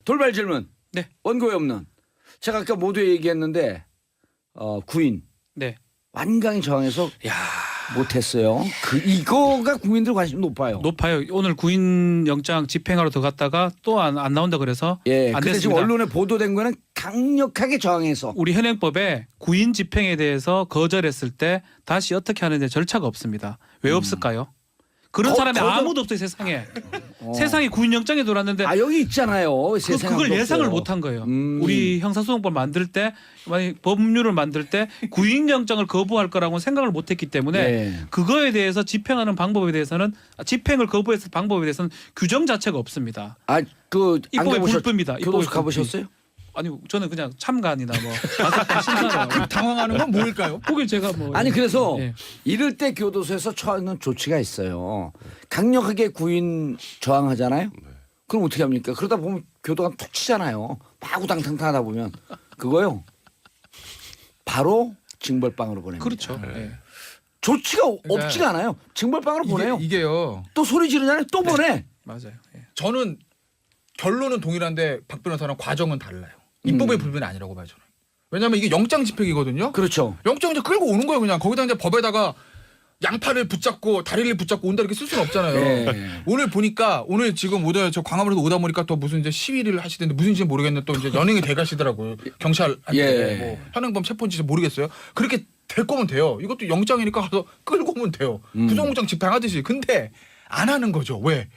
돌발 질문. 네. 원고에 없는. 제가 아까 모두 얘기했는데 구인 네. 완강히 저항해서 야, 못했어요. 이거가 국민들 관심 높아요. 높아요. 오늘 구인 영장 집행하러 들어갔다가 또 안 나온다 그래서 예. 안 근데 지금 됐습니다. 언론에 보도된 거는 강력하게 저항해서. 우리 현행법에 구인 집행에 대해서 거절했을 때 다시 어떻게 하는데 절차가 없습니다. 왜 없을까요? 그런 사람이 아무도 없어요 세상에. 세상에 구인 영장이 들어왔는데 아 여기 있잖아요. 세상에 그걸 아무도 예상을 없어요. 못한 거예요. 우리 형사소송법 만들 때 만약 법률을 만들 때 구인 영장을 거부할 거라고 생각을 못했기 때문에 네. 그거에 대해서 집행하는 방법에 대해서는 집행을 거부했을 방법에 대해서는 규정 자체가 없습니다. 안 입법의 가보셨- 불법입니다. 교도소 입법의 가보셨어요? 아니 저는 그냥 참관이나 뭐 심사를 당황하는 건 뭐일까요? 거길 제가 뭐 아니 그래서 예. 이럴 때 교도소에서 처하는 조치가 있어요. 강력하게 구인 저항하잖아요. 그럼 어떻게 합니까? 그러다 보면 교도관 툭 치잖아요. 마구당탕탕 하다 보면 그거요. 바로 징벌방으로 보냅니다. 그렇죠. 예. 조치가 없지가 않아요. 징벌방으로 보내요. 이게요. 또 소리 지르잖아요. 또 보내. 맞아요. 예. 저는 결론은 동일한데 박 변호사랑 과정은 달라요. 입법의 불변이 아니라고 봐요 저는. 왜냐하면 이게 영장 집행이거든요. 그렇죠. 영장 이제 끌고 오는 거예요 그냥. 거기다 이제 법에다가 양팔을 붙잡고 다리를 붙잡고 온다 이렇게 쓸 수는 없잖아요. 예. 오늘 보니까 오늘 지금 저 광화문에서 오다 보니까 또 무슨 이제 시위를 하시던데 무슨지 모르겠는데 또 이제 연행이 돼 가시더라고요. 경찰한테 예. 뭐 현행범 체포인지 모르겠어요. 그렇게 될 거면 돼요. 이것도 영장이니까 가서 끌고 오면 돼요. 구속영장 집행하듯이. 근데 안 하는 거죠. 왜?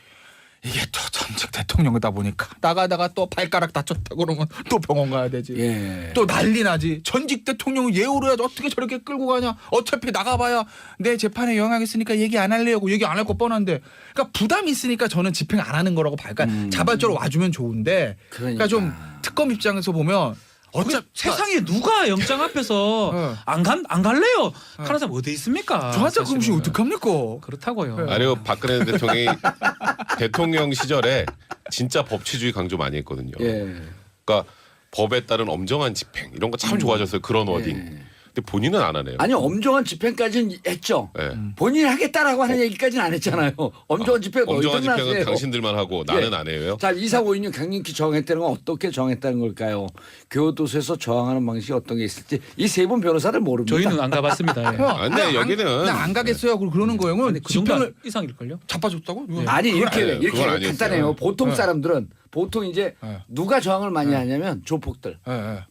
이게 또 전직 대통령이다 보니까 나가다가 또 발가락 다쳤다 그러면 또 병원 가야 되지. 예. 또 난리 나지. 전직 대통령은 예우를 해야지 어떻게 저렇게 끌고 가냐. 어차피 나가봐야 내 재판에 영향 있으니까 얘기 안 할래요. 얘기 안 할 거 뻔한데. 그러니까 부담이 있으니까 저는 집행 안 하는 거라고 봐요. 그러니까 자발적으로 와주면 좋은데. 그러니까 좀 특검 입장에서 보면 어차피 세상에 누가 영장 앞에서 안 갈래요? 하는 사람 어디 있습니까? 저한테 그러면 사실은. 어떡합니까? 그렇다고요. 아니요 박근혜 대통령이 대통령 시절에 진짜 법치주의 강조 많이 했거든요. 예. 그러니까 법에 따른 엄정한 집행 이런 거 참 좋아졌어요. 그런 워딩. 근데 본인은 안 하네요. 아니 엄정한 집행까지는 했죠. 네. 본인이 하겠다라고 하는 얘기까지는 안 했잖아요. 엄정한 집행 엄정한 너희들 집행은 하세요. 당신들만 하고 나는 안 해요. 자, 이사고인님 강력히 저항했다는 건 어떻게 저항했다는 걸까요? 교도소에서 저항하는 방식이 어떤 게 있을지 이 세 분 변호사를 모릅니다. 저희는 안 가봤습니다. 예. 안 돼, 여기는. 그냥 안 가겠어요. 그러는 거예요. 그럼 아니, 그 정도 집행을 이상일걸요? 자빠졌다고? 아니 그건 이렇게 아니에요. 그건 아니었어요. 간단해요. 보통 네. 사람들은 보통 이제 네. 누가 저항을 많이 하냐면 조폭들. 예, 예.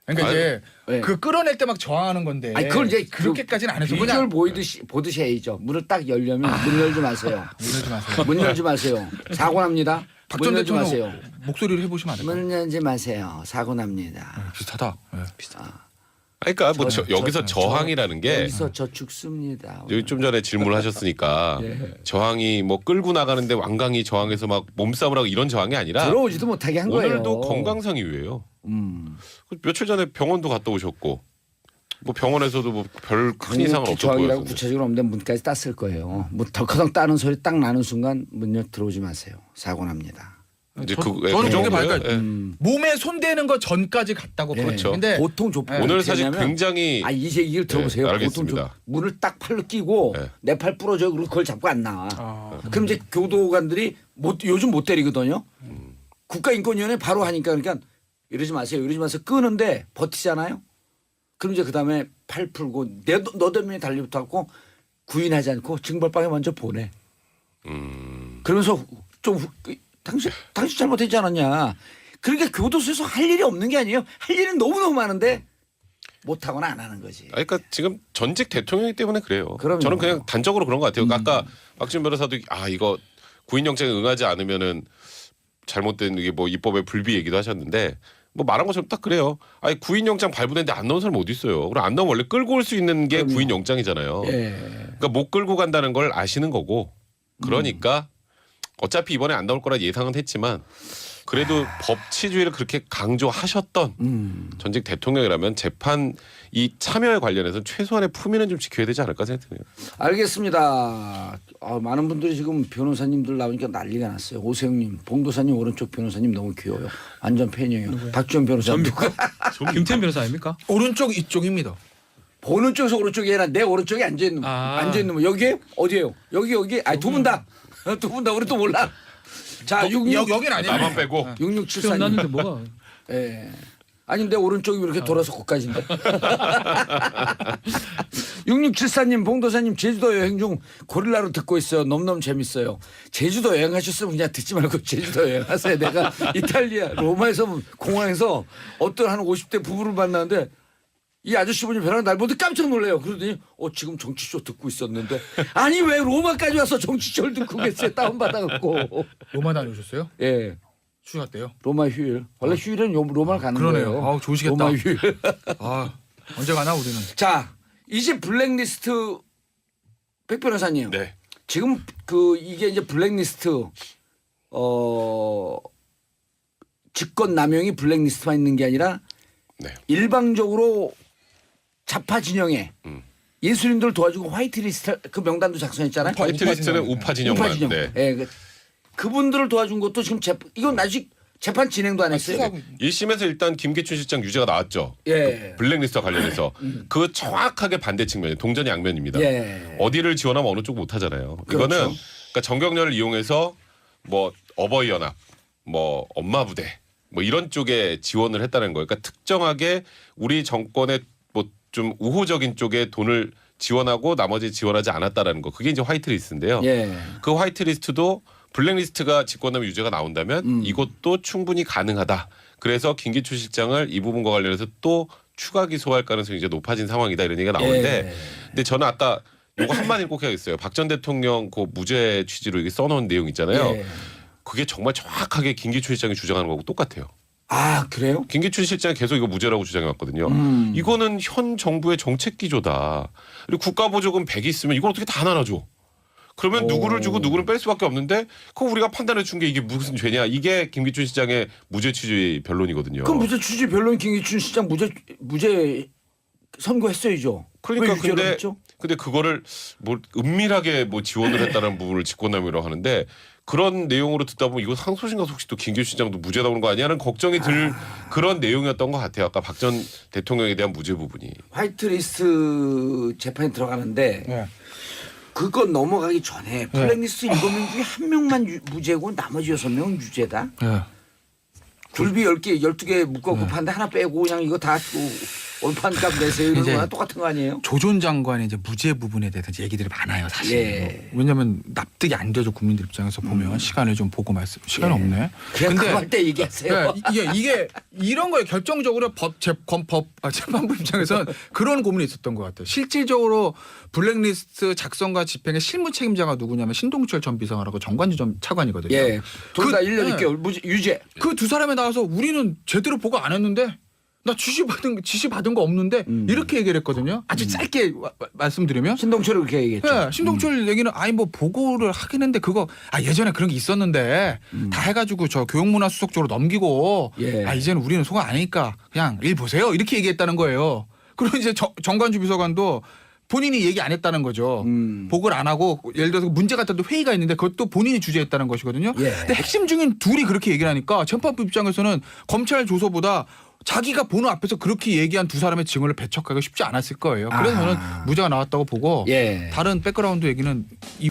그러니까 이제 네. 그 끌어낼 때 막 저항하는 건데. 아니 그걸 이제 그렇게까지는 안 해서 비주얼 보듯이 해야죠. 문을 딱 열려면 문 열지 마세요. 이러지 마세요. 문 열지 마세요. 사고 납니다. 박 문 전 열지 마세요. 대통령 목소리를 해보시면 안 될까요? 문 열지 마세요. 사고 납니다. 비슷하다. 예. 그러니까 뭐 여기서 저- 저항이라는 게 여기서 저 죽습니다. 여기 좀 전에 질문을 하셨으니까 저항이 뭐 끌고 나가는데 완강히 저항해서 막 몸싸움을 하고 이런 저항이 아니라 들어오지도 못하게 한 거예요. 오늘도 건강상 이유예요. 며칠 전에 병원도 갔다 오셨고 뭐 병원에서도 뭐 별 큰 이상은 없었고요. 저항이라고 구체적으로 없는데 문까지 땄을 거예요. 문 덜커덩 따는 소리 딱 나는 순간 문 열 들어오지 마세요. 사고 납니다. 이제 저는 그 저게 정도예요. 발까 예. 몸에 손대는 거 전까지 갔다고 봐요. 그렇죠. 근데 보통 조폭 오늘 사실 굉장히 이제 얘기를 들어보세요. 네, 보통 알겠습니다. 문을 딱 팔로 끼고 네. 내 팔 부러져요. 그리고 그걸 잡고 안 나와. 그럼 이제 교도관들이 요즘 못 때리거든요. 국가인권위원회 바로 하니까 그러니까 이러지 마세요. 끄는데 버티잖아요. 그럼 이제 그다음에 팔 풀고 너 때문에 달리부터 구인하지 않고 징벌방에 먼저 보내. 그러면서 당신 잘못했지 않았냐. 그러니까 교도소에서 할 일이 없는 게 아니에요. 할 일은 너무너무 많은데 못하거나 안 하는 거지. 그러니까 지금 전직 대통령이기 때문에 그래요. 그럼요. 저는 그냥 단적으로 그런 것 같아요. 아까 박지원 변호사도 이거 구인영장에 응하지 않으면은 잘못된 이게 뭐 입법의 불비 얘기도 하셨는데 뭐 말한 것처럼 딱 그래요. 아니 구인영장 발부됐는데 안 나온 사람 어디 있어요? 그럼 안 나오면 원래 끌고 올 수 있는 게 구인영장이잖아요. 예. 그러니까 못 끌고 간다는 걸 아시는 거고 그러니까 어차피 이번에 안 나올 거라 예상은 했지만 그래도 법치주의를 그렇게 강조하셨던 전직 대통령이라면 재판 이 참여에 관련해서 최소한의 품위는 좀 지켜야 되지 않을까 생각해요. 알겠습니다. 많은 분들이 지금 변호사님들 나오니까 난리가 났어요. 오세영님, 봉도사님 오른쪽 변호사님 너무 귀여워요. 완전 팬이에요. 박지원 변호사님 누가 김태현 변호사 아닙니까? 오른쪽 이쪽입니다. 보는 쪽에서 오른쪽이 아니라 내 오른쪽에 앉아 있는 아. 앉아 있는 분 여기에요? 어디에요? 여기 두 분 다. 두 분 다 우리 또 몰라. 자, 여긴 아니에요. 나만 빼고. 6674님. 났는데 뭐가? 예. 아니 근데 오른쪽이 왜 이렇게 돌아서 거기까지인데. 6674님 봉도사님 제주도 여행 중 고릴라로 듣고 있어요. 너무너무 재밌어요. 제주도 여행하셨으면 그냥 듣지 말고 제주도 여행하세요. 내가 이탈리아 로마에서 공항에서 어떤 한 50대 부부를 만나는데 이 아저씨분이 벼랑 날 보는데 깜짝 놀래요. 그러더니 지금 정치쇼 듣고 있었는데 아니 왜 로마까지 와서 정치쇼를 듣고 계세요. 다운받아갖고. 로마 다녀오셨어요? 예. 휴가 때요? 로마 휴일. 원래 휴일은 로마를 가는 그러네요. 거예요. 아우, 좋으시겠다. 로마 휴일. 아 언제 가나 우리는. 자, 이제 블랙리스트 백 변호사님. 네. 지금 이게 이제 블랙리스트 직권 남용이 블랙리스트만 있는 게 아니라 네. 일방적으로 좌파 진영에 음. 예술인들 도와주고 화이트리스트 그 명단도 작성했잖아요. 화이트리스트는 우파 진영만. 우파 진영. 네. 예, 그분들을 도와준 것도 지금 이건 아직 재판 진행도 안 했어요. 1심에서 일단 김기춘 실장 유죄가 나왔죠. 예. 블랙리스트와 관련해서 그 정확하게 반대 측면이 동전이 양면입니다. 예. 어디를 지원하면 어느 쪽 못하잖아요. 그렇죠. 이거는 그러니까 정경련을 이용해서 뭐 어버이 연합, 뭐 엄마 부대, 뭐 이런 쪽에 지원을 했다는 거예요. 그러니까 특정하게 우리 정권의 뭐 좀 우호적인 쪽에 돈을 지원하고 나머지 지원하지 않았다라는 거. 그게 이제 화이트리스트인데요. 예. 그 화이트리스트도 블랙리스트가 직권남용 유죄가 나온다면 이것도 충분히 가능하다. 그래서 김기춘 실장을 이 부분과 관련해서 또 추가 기소할 가능성이 이제 높아진 상황이다 이런 얘기가 나오는데, 예. 근데 저는 아까 요거 한마디 꼭 해야겠어요. 박 전 대통령 그 무죄 취지로 이게 써놓은 내용 있잖아요. 예. 그게 정말 정확하게 김기춘 실장이 주장하는 거하고 똑같아요. 아 그래요? 김기춘 실장이 계속 이거 무죄라고 주장해왔거든요. 이거는 현 정부의 정책 기조다. 그리고 국가보조금 100이 있으면 이걸 어떻게 다 나눠줘? 그러면 누구를 주고 누구를 뺄 수밖에 없는데 그거 우리가 판단해 준 게 이게 무슨 죄냐? 이게 김기춘 시장의 무죄 취지 변론이거든요. 그럼 무죄 취지 변론 김기춘 시장 무죄 선고했어야죠. 그러니까 왜 유죄로 했죠? 근데 그거를 뭐 은밀하게 뭐 지원을 했다는 부분을 직권남용이라고 하는데 그런 내용으로 듣다 보면 이거 상소심과 혹시 또 김기춘 시장도 무죄 나오는 거 아니냐는 걱정이 들 그런 내용이었던 것 같아요. 아까 박 전 대통령에 대한 무죄 부분이. 화이트리스트 재판에 들어가는데 네. 그건 넘어가기 전에 블랙리스트 7명 중에 한 명만 무죄고 나머지 6명은 유죄다. 네. 굴비 10개, 12개 묶어갖고 판데 하나 빼고 그냥 이거 다 올판값 내세요 이런 이제 거랑 똑같은 거 아니에요? 조 전 장관의 이제 무죄 부분에 대해서 이제 얘기들이 많아요, 사실. 예. 왜냐하면 납득이 안 되죠, 국민들 입장에서 보면 시간을 좀 보고 시간이 없네. 그냥 그거 할 때 얘기하세요. 이게 이런 거에 결정적으로 재판부 입장에서는 그런 고민이 있었던 것 같아요. 실질적으로 블랙리스트 작성과 집행의 실무 책임자가 누구냐면 신동철 전 비서관하고 정관주 전 차관이거든요. 예. 둘 다 그- 1년 예. 6개월 유죄. 그 두 사람에 나와서 우리는 제대로 보고 안 했는데 나 지시 받은 거 없는데 이렇게 얘기를 했거든요. 아주 짧게 말씀드리면. 신동철이 그렇게 얘기했죠. 예, 신동철 얘기는 아니 뭐 보고를 하긴 했는데 그거 예전에 그런 게 있었는데 다 해가지고 저 교육문화수석 쪽으로 넘기고 예. 이제는 우리는 소가 아니니까 그냥 일 보세요 이렇게 얘기했다는 거예요. 그리고 이제 정관주 비서관도 본인이 얘기 안 했다는 거죠. 보고를 안 하고 예를 들어서 문제 같은 회의가 있는데 그것도 본인이 주재했다는 것이거든요. 예. 근데 핵심 중인 둘이 그렇게 얘기를 하니까 재판부 입장에서는 검찰 조서보다 자기가 보는 앞에서 그렇게 얘기한 두 사람의 증언을 배척하기가 쉽지 않았을 거예요. 그래서 저는 무죄가 나왔다고 보고 예. 다른 백그라운드 얘기는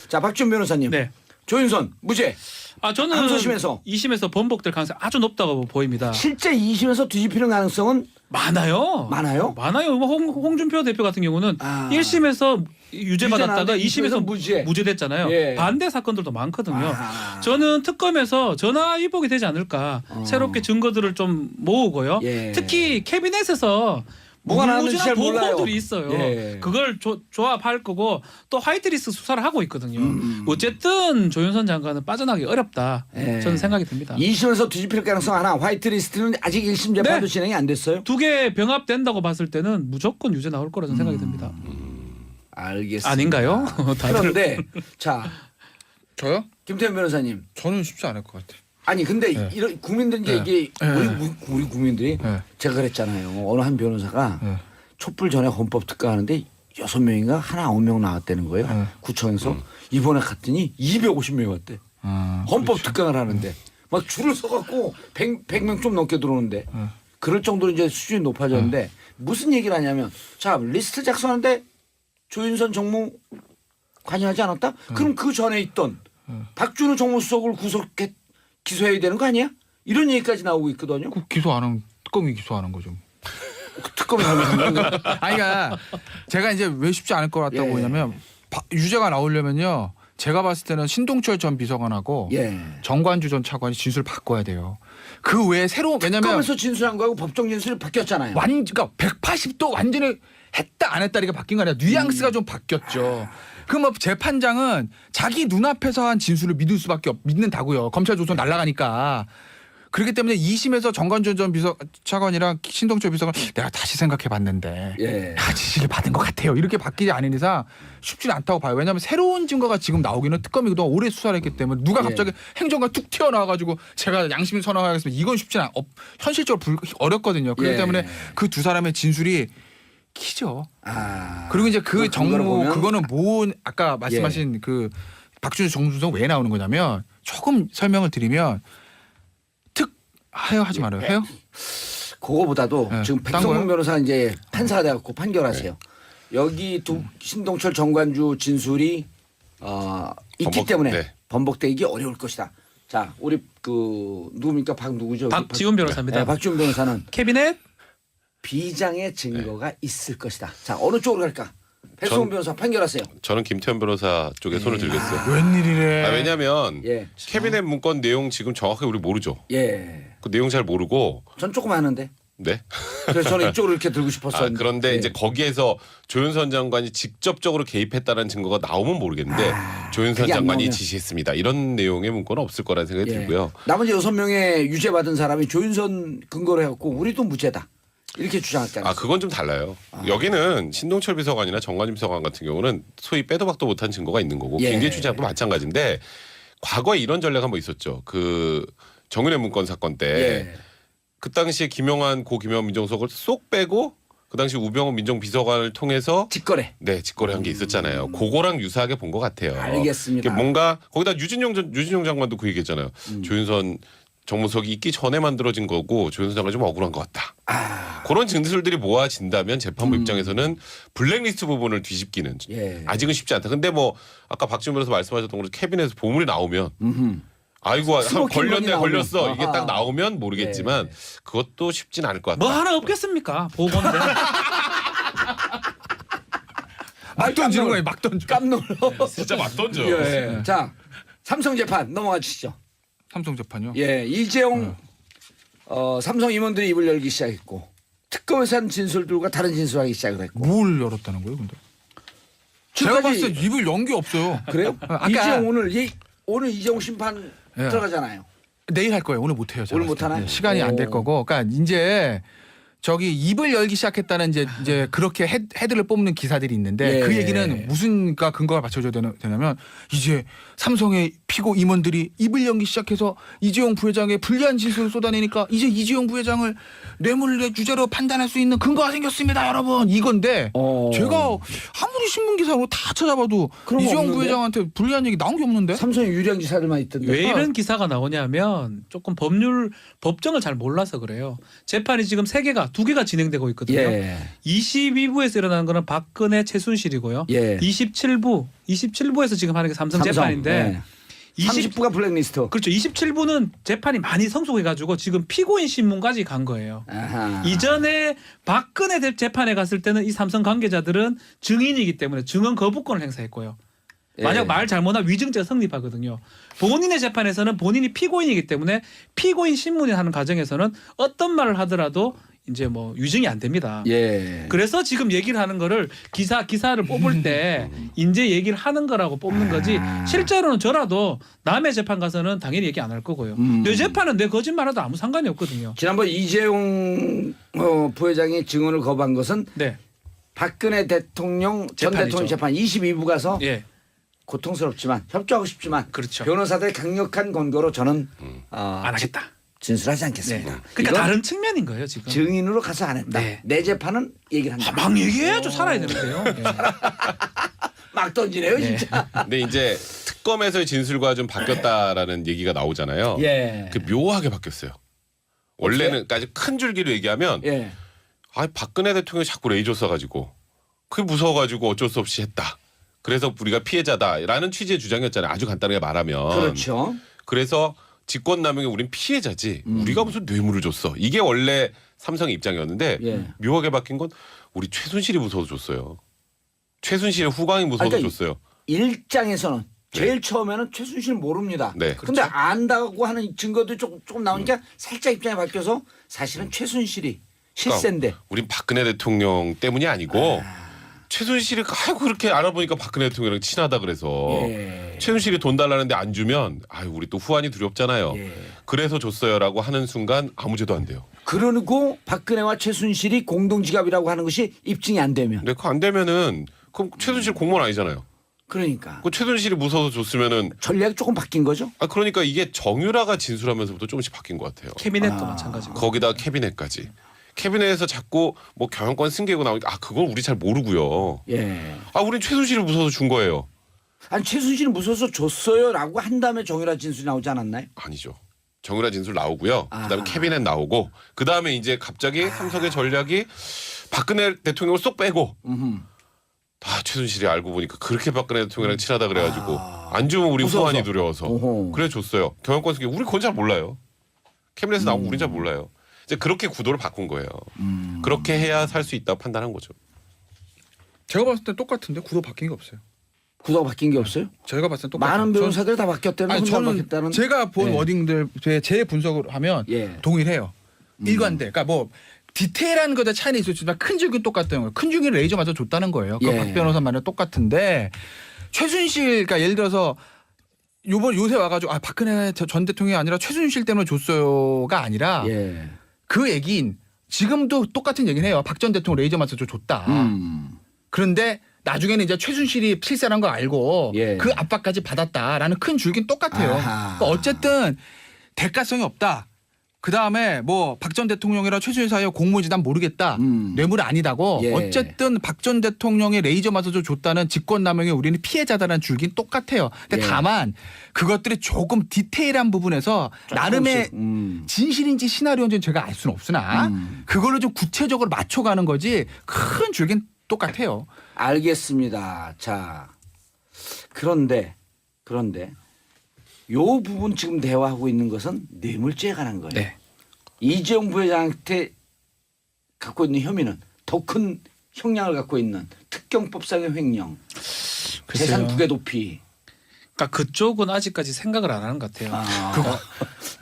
자, 박준 변호사님. 네. 조윤선 무죄. 저는 항소심에서 2심에서 번복될 가능성이 아주 높다고 보입니다. 실제 2심에서 뒤집히는 가능성은 많아요. 많아요? 많아요. 홍준표 대표 같은 경우는 1심에서 유죄 받았다가 나왔는데 2심에서 무죄. 무죄됐잖아요. 예. 반대 사건들도 많거든요. 아. 저는 특검에서 전화위복이 되지 않을까. 새롭게 증거들을 좀 모으고요. 예. 특히 캐비넷에서 뭐가 나왔는지 잘 몰라요. 보고들이 있어요. 예. 그걸 조합할 거고 또 화이트리스트 수사를 하고 있거든요. 어쨌든 조윤선 장관은 빠져나가기 어렵다. 예. 저는 생각이 듭니다. 2심에서 뒤집힐 가능성 하나. 화이트리스트는 아직 1심 재판도 네. 진행이 안 됐어요. 두 개 병합된다고 봤을 때는 무조건 유죄 나올 거라는 생각이 듭니다. 알겠습니다. 아닌가요? 다들. 그런데 자, 저요? 김태현 변호사님. 저는 쉽지 않을 것 같아요. 아니 근데 네. 이런 국민들 이제 네. 이게 네. 우리 국민들이 네. 제가 그랬잖아요. 어느 한 변호사가 네. 촛불 전에 헌법 특가하는데 6명인가 하나 9명 나왔다는 거예요. 네. 구청에서 이번에 갔더니 250명이 왔대. 헌법 특강을 하는데 막 줄을 서갖고 100명 좀 넘게 들어오는데 그럴 정도로 이제 수준이 높아졌는데 무슨 얘기를 하냐면 자 리스트 작성하는데 조윤선 정무 관여하지 않았다? 그럼 그 전에 있던 박준우 정무수석을 구속했 기소해야 되는 거 아니야? 이런 얘기까지 나오고 있거든요. 그 기소 안 하면 특검이 기소하는 거죠. 특검이 하면 아니 그러니까 제가 이제 왜 쉽지 않을 것 같다고 예. 보냐면 유죄가 나오려면요. 제가 봤을 때는 신동철 전 비서관하고 예. 정관주 전 차관이 진술 바꿔야 돼요. 그 외에 새로운 왜냐면 특검에서 진술한 거하고 법정 진술이 바뀌었잖아요. 그러니까 180도 완전히 했다 안 했다 이렇게 바뀐 거 아니라 뉘앙스가 좀 바뀌었죠. 그럼 뭐 재판장은 자기 눈앞에서 한 진술을 믿는다고요. 검찰 조선 날아가니까. 그렇기 때문에 2심에서 정관준 전 비서차관이랑 신동철 비서관 내가 다시 생각해봤는데 예. 지시를 받은 것 같아요. 이렇게 바뀌지 않은 이상 쉽지는 않다고 봐요. 왜냐하면 새로운 증거가 지금 나오기는 특검이 그동안 오래 수사를 했기 때문에 누가 갑자기 행정가 툭 튀어나와가지고 제가 양심을 선언하겠습니다. 이건 쉽지는 현실적으로 어렵거든요. 그렇기 예. 때문에 그 두 사람의 진술이 키죠. 아. 그리고 이제 그 근거를 보면 그거는 아까 말씀하신 그 박준수 정수성 왜 나오는 거냐면 조금 설명을 드리면 하지 말아요. 해요? 그거보다도 네. 지금 딴 백성문 거요? 변호사 이제 판사가 돼갖고 판결하세요. 여기 신동철 정관주 진술이 있기 때문에 네. 번복되기 어려울 것이다. 자, 우리 그 누굽니까? 누구죠? 박지훈 변호사입니다. 네, 박지훈 변호사는 캐비넷 비장의 증거가 있을 것이다. 자, 어느 쪽으로 갈까? 백성문 변호사 판결하세요. 저는 김태현 변호사 쪽에 손을 들겠어요. 웬일이래. 왜냐하면 예, 캐비넷 문건 내용 지금 정확하게 우리 모르죠. 예. 그 내용 잘 모르고 전 조금 아는데. 네. 그래서 저는 이쪽으로 이렇게 들고 싶었어요. 그런데 예. 이제 거기에서 조윤선 장관이 직접적으로 개입했다는 증거가 나오면 모르겠는데 조윤선 그게 안 장관이 나오면. 지시했습니다. 이런 내용의 문건은 없을 거라는 생각이 예. 들고요. 나머지 6명의 유죄 받은 사람이 조윤선 근거로 해갖고 우리도 무죄다. 이렇게 주장했잖아요. 그건 좀 달라요. 여기는 신동철 비서관이나 정관진 비서관 같은 경우는 소위 빼도 박도 못한 증거가 있는 거고 예. 김기춘 장도 마찬가지인데 과거에 이런 전례가 한번 있었죠. 그 정윤회 문건 사건 때 예. 그 당시에 김용환 민정수석을 쏙 빼고 그 당시 우병우 민정비서관을 통해서 직거래. 네 직거래한 게 있었잖아요. 그거랑 유사하게 본 것 같아요. 알겠습니다. 이게 뭔가 거기다 유진용 장관도 그 얘기했잖아요. 조윤선 정무석이 있기 전에 만들어진 거고 조윤선 장관이 좀 억울한 것 같다. 그런 진술들이 모아진다면 재판부 입장에서는 블랙리스트 부분을 뒤집기는 예. 아직은 쉽지 않다. 근데 뭐 아까 박지훈 변호사 말씀하셨던 것처럼 캐비넷에서 보물이 나오면 아이고 한 스모킹 걸렸네 건이 걸렸어 나오면. 이게 딱 아하. 나오면 모르겠지만 그것도 쉽진 않을 것 같다. 뭐 하나 없겠습니까? 보건데. 막 던지는 거예요. 막 던져. 깜놀. 진짜 막 던져. 예. 자, 삼성 재판 넘어가 주시죠. 삼성 재판요. 예, 이재용 삼성 임원들이 입을 열기 시작했고 특검에서 한 진술들과 다른 진술하기 시작을 했고. 뭘 열었다는 거예요, 근데? 제가 봤을 때 입을 연 게 없어요. 그래요? 아까 이재용 오늘 이재용 심판 예. 들어가잖아요. 내일 할 거예요. 오늘 못 해요. 오늘 못 하나요? 시간이 안 될 오. 거고. 그러니까 이제 저기 입을 열기 시작했다는 이제 그렇게 헤드를 뽑는 기사들이 있는데 예. 그 얘기는 무슨 근거가 받쳐줘야 되냐면 이제 삼성의 피고 임원들이 입을 열기 시작해서 이재용 부회장의 불리한 진술을 쏟아내니까 이제 이재용 부회장을 뇌물의 유죄로 판단할 수 있는 근거가 생겼습니다, 여러분. 이건데 제가 아무리 신문 기사로 다 찾아봐도 그런 거 이재용 없는데? 부회장한테 불리한 얘기 나온 게 없는데. 삼성의 유령 기사들만 있던데. 왜 이런 기사가 나오냐면 조금 법정을 잘 몰라서 그래요. 재판이 지금 2개가 진행되고 있거든요. 예. 22부에서 일어나는 거는 박근혜 최순실이고요. 예. 27부에서 지금 하는 게 삼성 재판인데 예. 30부가 블랙리스트. 그렇죠. 27부는 재판이 많이 성숙해가지고 지금 피고인 신문까지 간 거예요. 아하. 이전에 박근혜 재판에 갔을 때는 이 삼성 관계자들은 증인이기 때문에 증언 거부권을 행사했고요. 만약 예. 말 잘못하면 위증죄가 성립하거든요. 본인의 재판에서는 본인이 피고인이기 때문에 피고인 신문이 하는 과정에서는 어떤 말을 하더라도 이제 뭐 유증이 안 됩니다. 예. 그래서 지금 얘기를 하는 거를 기사를 뽑을 때 이제 얘기를 하는 거라고 뽑는 거지 실제로는 저라도 남의 재판 가서는 당연히 얘기 안 할 거고요. 내 재판은 내 거짓말하도 아무 상관이 없거든요. 지난번 이재용 부회장이 증언을 거부한 것은 네. 박근혜 대통령 전 재판이죠. 대통령 재판 22부 가서 예. 고통스럽지만 협조하고 싶지만 그렇죠. 변호사들의 강력한 권고로 저는 안 하겠다. 진술하지 네. 않겠습니다. 그러니까 이건 다른 측면인 거예요, 지금. 증인으로 가서 안 했다. 네. 내 재판은 얘기를 한다. 막 얘기해야죠. 살아야 되는데요. 예. 막 던지네요, 네. 진짜. 근데 이제 특검에서의 진술과 좀 바뀌었다라는 얘기가 나오잖아요. 예. 그 묘하게 바뀌었어요. 원래는까지 큰 줄기로 얘기하면 예. 박근혜 대통령이 자꾸 레이저 써가지고 그게 무서워가지고 어쩔 수 없이 했다. 그래서 우리가 피해자다라는 취지의 주장이었잖아요. 아주 간단하게 말하면. 그렇죠. 그래서 직권남용에 우린 피해자지. 우리가 무슨 뇌물을 줬어. 이게 원래 삼성의 입장이었는데 예. 묘하게 바뀐 건 우리 최순실이 무서워서 줬어요. 최순실의 후광이 무서워서 그러니까 줬어요. 일장에서는 제일 처음에는 최순실 모릅니다. 네. 근데 안다고 하는 증거도 조금 나오니까 살짝 입장이 바뀌어서 사실은 최순실이 실세인데. 그러니까 우린 박근혜 대통령 때문이 아니고 최순실이 아이고 그렇게 알아보니까 박근혜 대통령이랑 친하다 그래서 예. 최순실이 돈 달라는데 안 주면 아유 우리 또 후환이 두렵잖아요. 예. 그래서 줬어요라고 하는 순간 아무 죄도 안 돼요. 그러고 박근혜와 최순실이 공동지갑이라고 하는 것이 입증이 안 되면. 근데 그거 안 되면은 그럼 최순실 공무원 아니잖아요. 그러니까 그 최순실이 무서워서 줬으면은 전략이 조금 바뀐 거죠. 그러니까 이게 정유라가 진술하면서부터 조금씩 바뀐 것 같아요. 캐비넷도 마찬가지고. 거기다 캐비넷까지. 캐비넷에서 자꾸 뭐 경영권 승계고 나오니까 그건 우리 잘 모르고요. 예. 우린 최순실을 무서워서 준 거예요. 아니 최순실이 무서워서 줬어요라고 한 다음에 정유라 진술이 나오지 않았나요? 아니죠. 정유라 진술 나오고요. 아. 그다음에 캐비넷 나오고 그다음에 이제 갑자기 삼성의 전략이 박근혜 대통령을 쏙 빼고 다 최순실이 알고 보니까 그렇게 박근혜 대통령이랑 친하다 그래가지고 안 주면 우리 무서워서. 후환이 두려워서 오호. 그래 줬어요. 경영권 승계 우리 그건 잘 몰라요. 캐비넷에서 나오고 우린 잘 몰라요. 이제 그렇게 구도를 바꾼 거예요. 그렇게 해야 살 수 있다고 판단한 거죠. 제가 봤을 때 똑같은데 구도 바뀐 게 없어요. 구도가 바뀐 게 없어요? 제가 봤을 때 똑같아요. 많은 변호사들 다 바뀌었다는 아니 혼자 저는 바뀌었다는. 제가 본 예. 워딩들 제 분석을 하면 예. 동일해요. 일관돼. 그러니까 뭐 디테일한 것에 차이는 있었지만 큰 줄기는 똑같다는 거예요. 큰 줄기를 레이저 맞아 줬다는 거예요. 그 예. 박 변호사 말은 똑같은데 최순실 그러니까 예를 들어서 요새 와가지고 박근혜 전 대통령이 아니라 최순실 때문에 줬어요가 아니라 예. 그 얘기인 지금도 똑같은 얘기는 해요. 박 전 대통령 레이저 맞아 줬다. 그런데 나중에는 이제 최순실이 실세라는 걸 알고 예. 그 압박까지 받았다라는 큰 줄기는 똑같아요. 아하. 그러니까 어쨌든 대가성이 없다. 그 다음에 뭐 박 전 대통령이랑 최순실 사이에 공모지 난 모르겠다. 뇌물 아니다고. 예. 어쨌든 박 전 대통령의 레이저 맞아서 줬다는 직권남용에 우리는 피해자다라는 줄기는 똑같아요. 근데 예. 다만 그것들이 조금 디테일한 부분에서 나름의 진실인지 시나리오인지는 제가 알 수는 없으나 그걸로 좀 구체적으로 맞춰가는 거지 큰 줄기는 똑같아요. 알겠습니다. 자, 그런데 요 부분 지금 대화하고 있는 것은 뇌물죄에 관한 거예요. 네. 이재용 부회장한테 갖고 있는 혐의는 더 큰 형량을 갖고 있는 특경법상의 횡령, 재산 부계 도피. 그러니까 그쪽은 아직까지 생각을 안 하는 것 같아요.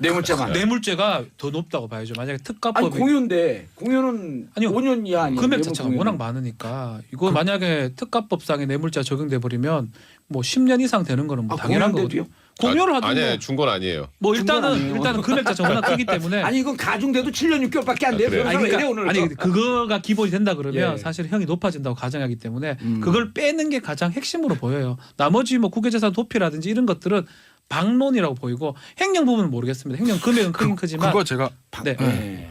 뇌물죄만. 뇌물죄가 더 높다고 봐야죠. 만약에 아니 특가법이 공유는 아니요. 5년 이하 아니에요. 금액 뇌물 자체가 공유는. 워낙 많으니까 이거 만약에 특가법상의 뇌물죄가 적용돼 버리면 뭐 10년 이상 되는 거는 뭐 당연한 공유인데도요? 거거든요. 공유를 하든 아니에요. 준 건 아니에요. 뭐 중간 아니에요? 일단은 금액 자체가 워낙 크기 때문에 아니 이건 가중돼도 7년 6개월밖에 안 돼요. 그래요? 변호사가 아니, 이래 오늘. 아니 그거가 기본이 된다 그러면 예. 사실 형이 높아진다고 가정하기 때문에 그걸 빼는 게 가장 핵심으로 보여요. 나머지 뭐 국외재산 도피라든지 이런 것들은 방론이라고 보이고 횡령 부분은 모르겠습니다. 횡령 금액은 크긴 크지만 그거 제가 네. 예.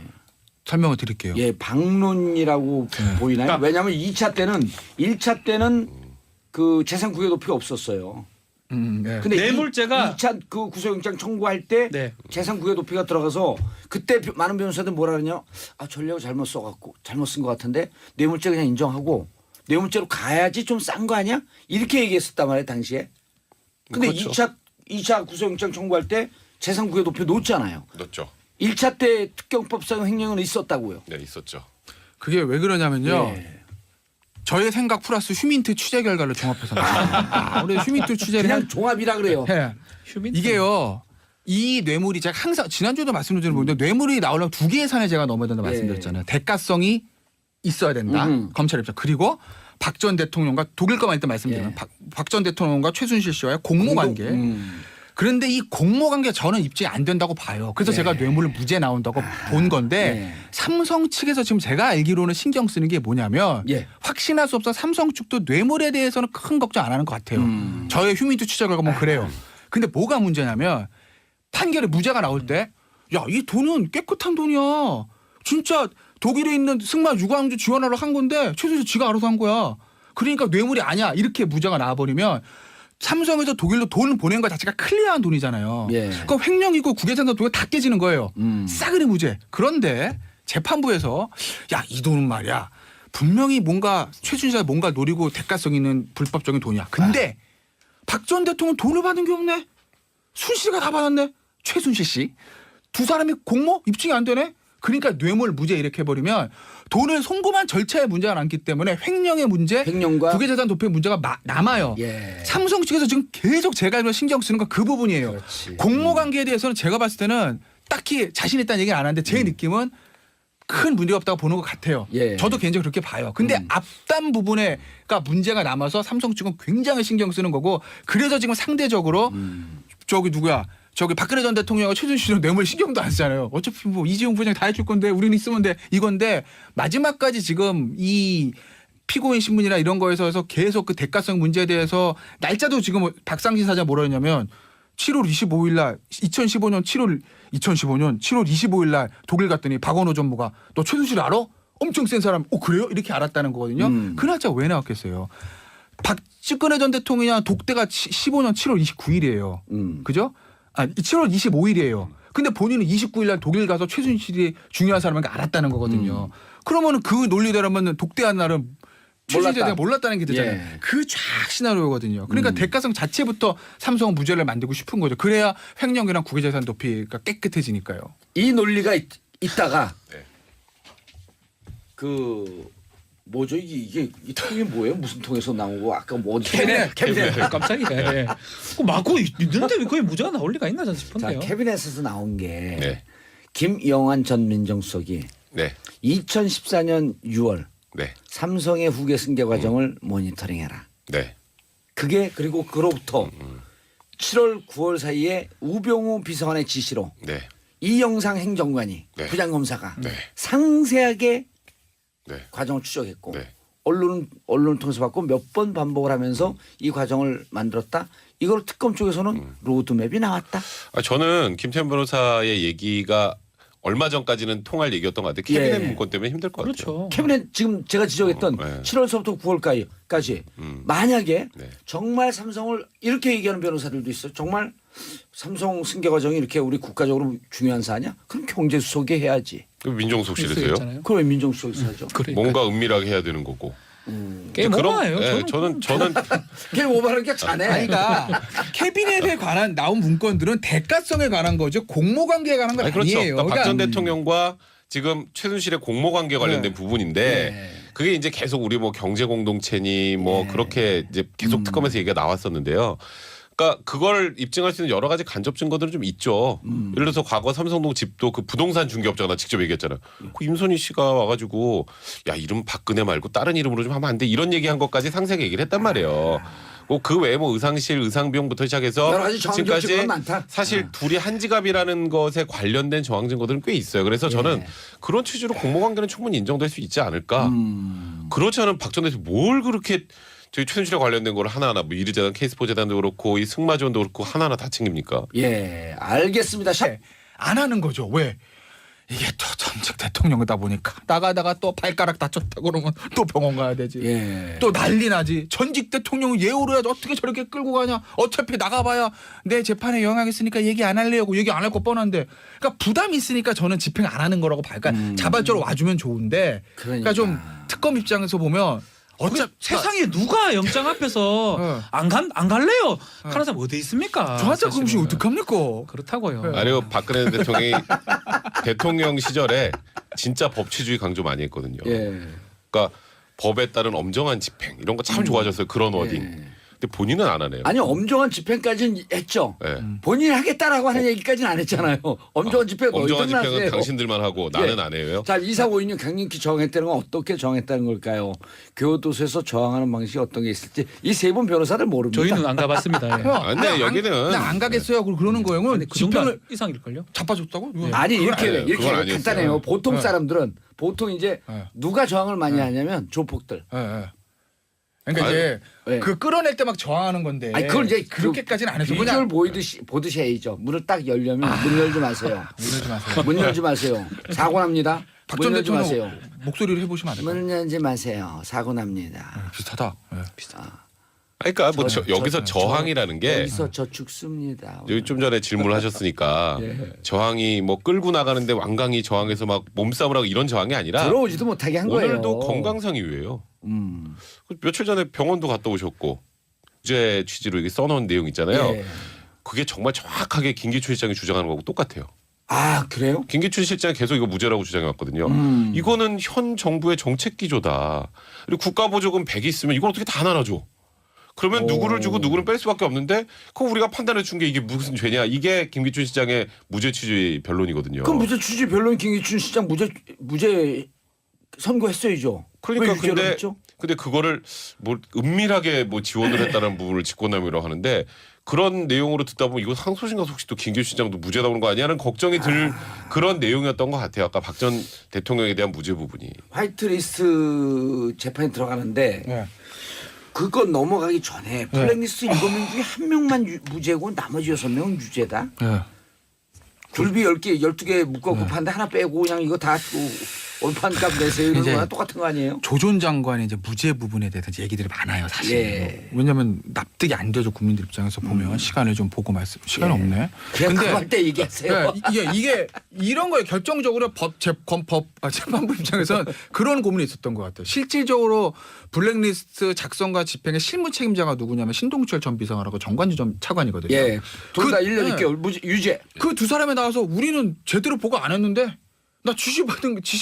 설명을 드릴게요. 예, 방론이라고 보이나요? 그러니까- 왜냐하면 1차 때는 그 재산 구개 도피가 없었어요. 네. 근데 뇌물죄가 2차 그 구속영장 청구할 때 네. 재산 구개 도피가 들어가서 그때 많은 변호사들 뭐라 그러냐? 전략을 잘못 써갖고 잘못 쓴 것 같은데 뇌물죄 그냥 인정하고 뇌물죄로 가야지 좀 싼 거 아니야? 이렇게 얘기했었단 말이에요 당시에. 근데 그렇죠. 2차 구속영장 청구할 때 재산 구개 도피 놓잖아요. 넣었죠. 1차 때 특경법상 횡령은 있었다고요. 네, 있었죠. 그게 왜 그러냐면요. 예. 저의 생각 플러스 휴민트 취재 결과를 종합해서 나왔습니다. 우리 휴민트 취재를 그냥 종합이라 그래요. 해. 휴민트. 이게요. 이 뇌물이 제가 항상 지난주에도 말씀드린 건데 뇌물이 나오려면 두 개의 산에 제가 넘어야 된다 말씀드렸잖아요. 대가성이 있어야 된다. 검찰 입장. 그리고 박 전 대통령과 독일 것만 일단 말씀드리면 박 전 대통령과 최순실 씨와의 공모관계. 그런데 이 공모관계 저는 입증이 안 된다고 봐요. 그래서 제가 뇌물 무죄 나온다고 본 건데 삼성 측에서 지금 제가 알기로는 신경 쓰는 게 뭐냐면 확신할 수 없어 삼성 측도 뇌물에 대해서는 큰 걱정 안 하는 것 같아요. 저의 휴민트 취재 결과 보면 그래요. 근데 뭐가 문제냐면 판결에 무죄가 나올 때 야, 이 돈은 깨끗한 돈이야. 진짜 독일에 있는 승마 유광주 지원하러 한 건데 최순실 지가 알아서 한 거야. 그러니까 뇌물이 아니야. 이렇게 무죄가 나와버리면 삼성에서 독일로 돈을 보낸 것 자체가 클리어한 돈이잖아요. 그러니까 횡령이고 국외재산 돈이 다 깨지는 거예요. 싸그리 무죄. 그런데 재판부에서 야, 이 돈은 말이야. 분명히 뭔가 최순실이 뭔가 노리고 대가성 있는 불법적인 돈이야. 근데 박 전 대통령은 돈을 받은 게 없네. 순실이가 다 받았네. 최순실 씨 두 사람이 공모 입증이 안 되네. 그러니까 뇌물 무죄 이렇게 해버리면 돈을 송금한 절차의 문제가 남기 때문에 횡령의 문제, 횡령과 부계재산 도피의 문제가 남아요. 예. 삼성 측에서 지금 계속 제가 알기로 신경 쓰는 건 그 부분이에요. 그렇지. 공모 관계에 대해서는 제가 봤을 때는 딱히 자신 있다는 얘기는 안 하는데 제 느낌은 큰 문제가 없다고 보는 것 같아요. 예. 저도 개인적으로 그렇게 봐요. 근데 앞단 부분에가 문제가 남아서 삼성 측은 굉장히 신경 쓰는 거고 그래서 지금 상대적으로 저기 누구야? 저기 박근혜 전 대통령과 최순실은 뇌물 신경도 안 쓰잖아요. 어차피 뭐 이재용 부장 다 해줄 건데 우리는 있으면 돼 이건데 마지막까지 지금 이 피고인 신문이나 이런 거에서 계속 그 대가성 문제에 대해서 날짜도 지금 박상진 사장 뭐라 했냐면 7월 25일 날 2015년 7월 25일 날 독일 갔더니 박원호 전무가 너 최순실 알아? 엄청 센 사람. 그래요? 이렇게 알았다는 거거든요. 그 날짜 왜 나왔겠어요? 박근혜 전 대통령이랑 독대가 15년 7월 29일이에요. 그죠? 7월 25일이에요. 근데 본인은 29일 날 독일 가서 최순실이 중요한 사람인 걸 알았다는 거거든요. 그러면은 그 논리대로면 독대한 날은 최순실에 대해 몰랐다는 게 되잖아요. 예. 그 쫙 시나리오거든요. 그러니까 대가성 자체부터 삼성은 무죄를 만들고 싶은 거죠. 그래야 횡령이랑 국외재산 도피가 깨끗해지니까요. 이 논리가 있다가 네. 그 뭐죠 이게 이 통이 뭐예요? 무슨 통에서 나오고 아까 뭐 어디 캐비넷. 깜짝이야. 예. 그 맞고 있는데 왜 거의 무죄가 나올 리가 있나 저는 자, 싶은데요. 캐비넷에서 나온 게 네. 김영환 전 민정수석이 네. 2014년 6월 네. 삼성의 후계 승계 과정을 모니터링해라. 네. 그게 그리고 그로부터 7월 9월 사이에 우병우 비서관의 지시로 네. 이영상 행정관이 네. 부장검사가 네. 상세하게 네. 과정을 추적했고 네. 언론을 통해서 받고 몇 번 반복을 하면서 이 과정을 만들었다. 이걸 특검 쪽에서는 로드맵이 나왔다. 저는 김태현 변호사의 얘기가 얼마 전까지는 통할 얘기였던 것 같아요. 캐비넷 예. 문건 때문에 힘들 것 같아요. 그렇죠. 캐비넷 지금 제가 지적했던 네. 7월서부터 9월까지 만약에 네. 정말 삼성을 이렇게 얘기하는 변호사들도 있어요. 정말 삼성 승계 과정이 이렇게 우리 국가적으로 중요한 사안이야? 그럼 경제수석이 해야지. 민정수석실에서요. 있잖아요. 그럼 왜 민정수석이 하죠? 그러니까. 뭔가 은밀하게 해야 되는 거고. 게임 오버예요. 예, 저는 걔 오버하는 게 자네. 아니, 그러니까 캐비넷에 관한 나온 문건들은 대가성에 관한 거죠. 공모관계에 관한 건 아니, 그렇죠. 아니에요. 그러니까 박 전 대통령과 지금 최순실의 공모관계 관련된 네. 부분인데 네. 그게 이제 계속 우리 뭐 경제 공동체니 뭐 그렇게 이제 계속 특검에서 얘기가 나왔었는데요. 그러니까 그걸 입증할 수 있는 여러 가지 간접 증거들은 좀 있죠. 예를 들어서 과거 삼성동 집도 그 부동산 중개업자가 나 직접 얘기했잖아요. 그 임선희 씨가 와가지고 야 이름 박근혜 말고 다른 이름으로 좀 하면 안 돼. 이런 얘기한 것까지 상세하게 얘기를 했단 말이에요. 그 외에 뭐 의상실, 의상비용부터 시작해서 여러 가지 정황적 지금까지 증거가 많다. 사실 둘이 한 지갑이라는 것에 관련된 정황 증거들은 꽤 있어요. 그래서 저는 그런 취지로 공모관계는 충분히 인정될 수 있지 않을까. 그렇지 않으면 박 전 대통령 뭘 그렇게 저희 최순실에 관련된 걸 하나하나 뭐 이르재단, 케이스포재단도 그렇고 이 승마지원도 그렇고 하나하나 다 챙깁니까? 예, 알겠습니다. 안 하는 거죠. 왜? 이게 또 전직 대통령이다 보니까 나가다가 또 발가락 다쳤다 그러면 또 병원 가야 되지. 예. 또 난리 나지. 전직 대통령은 예우를 해야지 어떻게 저렇게 끌고 가냐. 어차피 나가봐야 내 재판에 영향 있으니까 얘기 안 할래요. 얘기 안 할 거 뻔한데. 그러니까 부담이 있으니까 저는 집행 안 하는 거라고 봐요. 그러니까 자발적으로 와주면 좋은데. 그러니까 좀 특검 입장에서 보면 어차피 세상에 누가 영장 앞에서 안 갈래요? 하는 사람 어디 있습니까? 저한테 그러면 사실은. 어떡합니까? 그렇다고요. 아니요 박근혜 대통령이 대통령 시절에 진짜 법치주의 강조 많이 했거든요. 예. 그러니까 법에 따른 엄정한 집행 이런 거 참 좋아졌어요. 그런 워딩. 근데 본인은 안 하네요. 아니 엄정한 집행까지는 했죠. 네. 본인이 하겠다라고 하는 얘기까지는 안 했잖아요. 엄정한 집행 엄정한 너희들 집행은 하세요. 당신들만 하고 나는 예. 안 해요. 자, 2456 강력히 저항했다는 건 어떻게 저항했다는 걸까요? 교도소에서 저항하는 방식이 어떤 게 있을지 이 세 분 변호사를 모릅니다. 저희는 안 가봤습니다. 예. 근데 여기는 나안 가겠어요. 그러는 거예요. 근데 그 정도 집행을 이상일걸요? 자빠졌다고? 아니 이렇게 아니에요. 이렇게 그건 아니었어요. 간단해요. 보통 네. 사람들은 보통 이제 네. 누가 저항을 많이 하냐면 조폭들. 예, 예. 그러니까 아니, 이제 네. 그 끌어낼 때 막 저항하는 건데. 아니 그걸 이제 그렇게까지는 안 해서 비주얼 그냥 보듯이 해야죠. 문을 딱 열려면 문 열지 마세요. 이러지 마세요. 문 열지 마세요. 사고 납니다. 박 문 전 열지 마세요. 대통령 목소리를 해보시면 안 될까요? 문 열지 마세요. 사고 납니다. 비슷하다. 예. 그러니까 뭐 여기서 저항이라는 게 여기서 저 죽습니다. 여기 좀 전에 질문을 하셨으니까 저항이 뭐 끌고 나가는데 왕강이 저항해서 막 몸싸움을 하고 이런 저항이 아니라 들어오지도 못하게 한 거예요. 오늘도 건강상 이유예요. 며칠 전에 병원도 갔다 오셨고 주제 취지로 이게 써놓은 내용 있잖아요. 예. 그게 정말 정확하게 김기춘 실장이 주장하는 거하고 똑같아요. 아 그래요? 김기춘 실장이 계속 이거 무죄라고 주장해 왔거든요. 이거는 현 정부의 정책 기조다. 그리고 국가보조금 100이 있으면 이걸 어떻게 다 나눠줘. 그러면 누구를 주고 누구를 뺄 수밖에 없는데 그거 우리가 판단해 준 게 이게 무슨 죄냐. 이게 김기춘 실장의 무죄 취지 변론이거든요. 그럼 무죄 취지 변론 김기춘 시장 무죄 선고했어야죠. 그러니까 왜 유죄로 했죠? 근데 그거를 뭐 은밀하게 뭐 지원을 했다는 부분을 직권남용이라고 하는데 그런 내용으로 듣다 보면 이거 상소심과 혹시 또 김기춘 시장도 무죄 나오는 거 아니냐는 걱정이 들 그런 내용이었던 것 같아요. 아까 박 전 대통령에 대한 무죄 부분이. 화이트리스트 재판에 들어가는데 네. 그건 넘어가기 전에 블랙리스트 7명 중에 한 명만 무죄고 나머지 6명은 유죄다. 네. 굴비 10개, 12개 묶어갖고 판데 하나 빼고 그냥 이거 다 올판값 내세요 이런 이제 거랑 똑같은 거 아니에요? 조 전 장관의 이제 무죄 부분에 대해서 이제 얘기들이 많아요, 사실. 예. 왜냐하면 납득이 안 되죠, 국민들 입장에서 보면 시간을 좀 보고 말씀. 시간 없네. 그냥 그거 할 때 얘기하세요. 이게 이런 거에 결정적으로 재판부 입장에서는 그런 고민이 있었던 것 같아요. 실질적으로 블랙리스트 작성과 집행의 실무 책임자가 누구냐면 신동철 전 비서관하고 정관주 전 차관이거든요. 예. 둘 다 그- 1년 예. 6개월 유죄. 그 두 사람에 나와서 우리는 제대로 보고 안 했는데 나 지시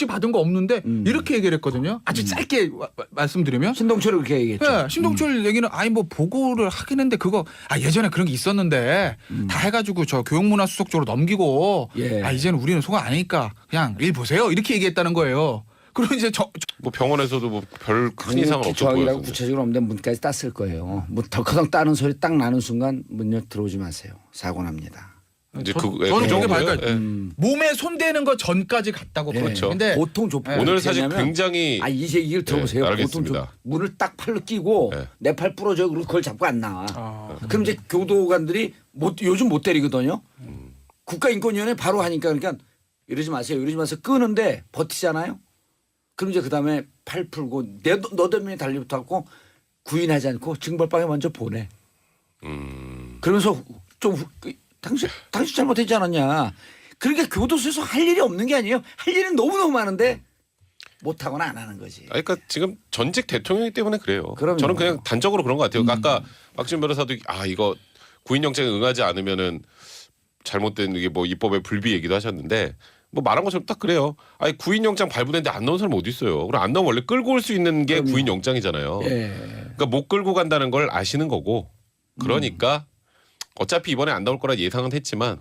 받은 거 없는데 이렇게 얘기를 했거든요. 아주 짧게 말씀드리면. 신동철이 그렇게 얘기했죠. 네, 신동철 얘기는 아니 뭐 보고를 하긴 했는데 그거 예전에 그런 게 있었는데 다 해가지고 저 교육문화수석 쪽으로 넘기고 예. 이제는 우리는 소가 아니니까 그냥 일 보세요 이렇게 얘기했다는 거예요. 그리고 이제 뭐 병원에서도 뭐 별 큰 이상은 없어 조항이라고 보여서. 구체적으로 없는데 문까지 땄을 거예요. 문 덜커덩 따는 소리 딱 나는 순간 문열 들어오지 마세요. 사고 납니다. 이제 저는 그 저게 정도예요. 밝아요. 예. 몸에 손대는 거 전까지 갔다고 예. 그렇죠. 근데 보통 좁 오늘 사실 굉장히 이제 얘기를 들어보세요. 네, 보통 알겠습니다. 문을 딱 팔로 끼고 네. 내 팔 부러져 그리고 그걸 잡고 안 나와. 아. 그럼 이제 교도관들이 요즘 못 때리거든요. 국가인권위원회 바로 하니까 그러니까 이러지 마세요. 끄는데 버티잖아요. 그럼 이제 그다음에 팔 풀고 너 때문에 달리부터고 구인하지 않고 징벌방에 먼저 보내. 그러면서 좀 당신 잘못했지 않았냐. 그러니까 교도소에서 할 일이 없는 게 아니에요. 할 일은 너무너무 많은데 못하거나 안 하는 거지. 아니, 그러니까 지금 전직 대통령이기 때문에 그래요. 그럼요. 저는 그냥 단적으로 그런 것 같아요. 아까 박지원 변호사도 이거 구인영장에 응하지 않으면은 잘못된 이게 뭐 입법의 불비 얘기도 하셨는데 뭐 말한 것처럼 딱 그래요. 아니 구인영장 발부됐는데 안 나온 사람 어디 있어요. 그럼 안 나오면 원래 끌고 올 수 있는 게 그럼요. 구인영장이잖아요. 예. 그러니까 못 끌고 간다는 걸 아시는 거고 그러니까 어차피 이번에 안 나올 거라 예상은 했지만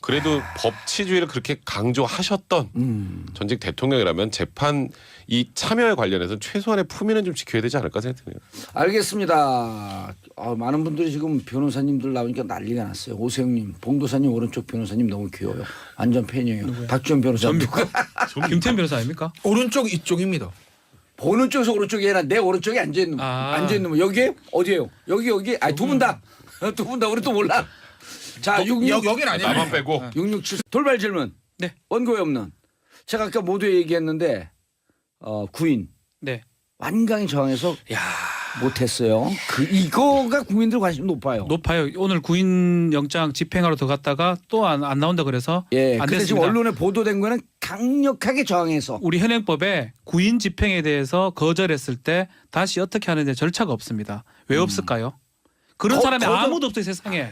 그래도 법치주의를 그렇게 강조하셨던 전직 대통령이라면 재판 이 참여에 관련해서 최소한의 품위는 좀 지켜야 되지 않을까 생각해요. 알겠습니다. 많은 분들이 지금 변호사님들 나오니까 난리가 났어요. 오세영님, 봉도사님 오른쪽 변호사님 너무 귀여워요. 완전 팬이에요. 박지원 변호사님. 김태현 변호사 아닙니까? 오른쪽 이쪽입니다. 보는 쪽에서 오른쪽이 아니라 내 오른쪽에 앉아있는 분. 아. 앉아있는 분. 여기에 어디에요? 여기. 두 분 다. 두 분 다 우리 또 몰라. 자, 66. 여긴 아니에요. 나만 빼고 667 돌발 질문. 네. 원고에 없는. 제가 아까 모두 얘기했는데 구인 네. 완강히 저항해서 못했어요. 이거가 국민들 관심 높아요. 높아요. 오늘 구인영장 집행하러 들어갔다가 또 안 나온다 그래서 예. 안 근데 지금 됐습니다. 언론에 보도된 거는 강력하게 저항해서. 우리 현행법에 구인 집행에 대해서 거절했을 때 다시 어떻게 하는데 절차가 없습니다. 왜 없을까요? 그런 사람이 아무도 없어요 세상에.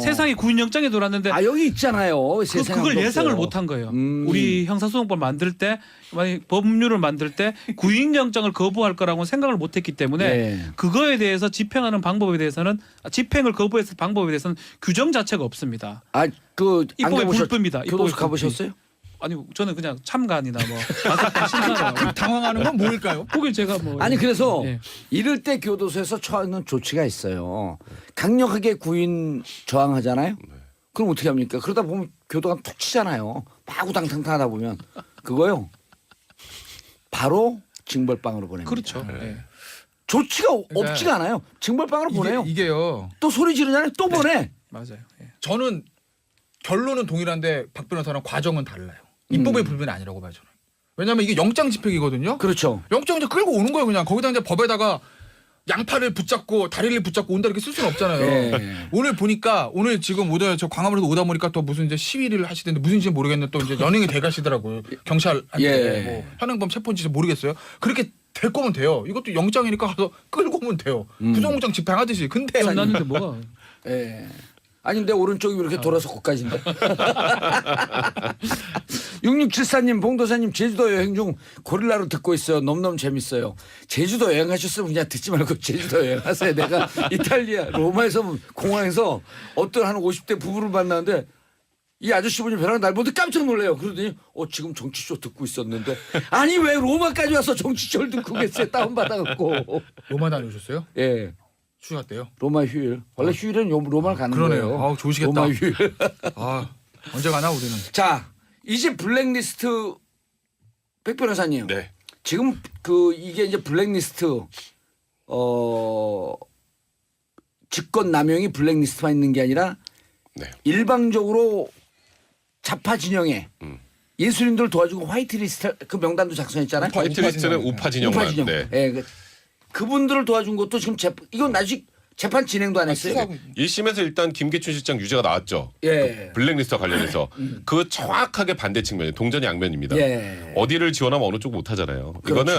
세상에 구인영장에 들어왔는데 여기 있잖아요. 세상에 그걸 아무도 예상을 없어요. 못한 거예요. 우리 형사소송법 만들 때 만약 법률을 만들 때 구인영장을 거부할 거라고 생각을 못했기 때문에 네. 그거에 대해서 집행하는 방법에 대해서는 집행을 거부했을 방법에 대해서는 규정 자체가 없습니다. 안 입법의 가보셨- 불법입니다. 교도소 입법의 가보셨어요? 아니 저는 그냥 참관이나 뭐 마사판 심사를 당황하는 건 뭘까요? 그게 제가 뭐 아니 그래서 예. 이럴 때 교도소에서 처하는 조치가 있어요. 강력하게 구인 저항하잖아요. 그럼 어떻게 합니까? 그러다 보면 교도관 툭 치잖아요. 마구당탕탕하다 보면 그거요. 바로 징벌방으로 보냅니다. 그렇죠. 예. 조치가 그러니까 없지가 않아요. 징벌방으로 보내요. 이게요. 또 소리 지르잖아요. 또 보내. 맞아요. 예. 저는 결론은 동일한데 박 변호사랑 과정은 달라요. 입법의 불변이 아니라고 봐요 저는. 왜냐하면 이게 영장 집행이거든요. 그렇죠. 영장 이제 끌고 오는 거예요 그냥. 거기다 이제 법에다가 양팔을 붙잡고 다리를 붙잡고 온다 이렇게 쓸 수는 없잖아요. 예. 오늘 보니까 오늘 지금 저 광화문에서 오다 보니까 또 무슨 이제 시위를 하시던데 무슨지 모르겠는데 또 이제 연행이 돼 가시더라고요. 경찰한테 예. 뭐 현행범 체포인지 모르겠어요. 그렇게 될 거면 돼요. 이것도 영장이니까 가서 끌고 오면 돼요. 구속영장 집행하듯이. 근데 끝났는데 뭐가 예. 아니 내 오른쪽이 이렇게 돌아서 거기까지인데. 6674님 봉도사님 제주도 여행 중 고릴라로 듣고 있어요. 너무너무 재밌어요. 제주도 여행하셨으면 그냥 듣지 말고 제주도 여행하세요. 내가 이탈리아 로마에서 공항에서 어떤 한 50대 부부를 만났는데 이 아저씨분이 벼랑 날 보는데 깜짝 놀래요. 그러더니 지금 정치쇼 듣고 있었는데 아니 왜 로마까지 와서 정치쇼를 듣고 계세요. 다운받아갖고. 로마 다녀오셨어요? 예. 휴가 때요? 로마 휴일. 원래 휴일은 로마를 가는 그러네요. 거예요. 아우, 좋으시겠다. 로마 휴일. 아, 언제 가나 우리는. 자, 이제 블랙리스트 백 변호사님. 네. 지금 이게 이제 블랙리스트 직권 남용이 블랙리스트만 있는 게 아니라 네. 일방적으로 좌파 진영에 예술인들 도와주고 화이트리스트 그 명단도 작성했잖아요. 화이트리스트는 우파 진영만. 우파 진영. 네. 예, 그분들을 도와준 것도 지금 이건 아직 재판 진행도 안 했어요. 1심에서 일단 김기춘 실장 유죄가 나왔죠. 예. 블랙리스트와 관련해서 그 정확하게 반대 측면이 동전의 양면입니다. 예. 어디를 지원하면 어느 쪽 못하잖아요. 그렇죠. 이거는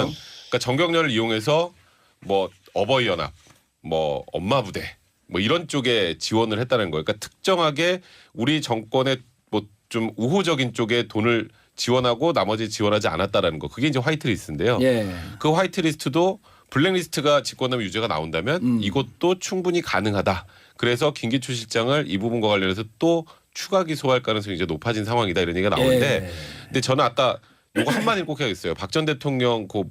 그러니까 정경련을 이용해서 뭐 어버이 연합, 뭐 엄마 부대, 뭐 이런 쪽에 지원을 했다는 거예요. 그러니까 특정하게 우리 정권의 뭐 좀 우호적인 쪽에 돈을 지원하고 나머지 지원하지 않았다라는 거. 그게 이제 화이트리스트인데요. 예. 그 화이트리스트도 블랙리스트가 직권남용 유죄가 나온다면 이것도 충분히 가능하다. 그래서 김기춘 실장을 이 부분과 관련해서 또 추가 기소할 가능성이 이제 높아진 상황이다 이런 얘기가 나오는데, 예. 근데 저는 아까 요거 한마디 꼭 해야겠어요. 박 전 대통령 그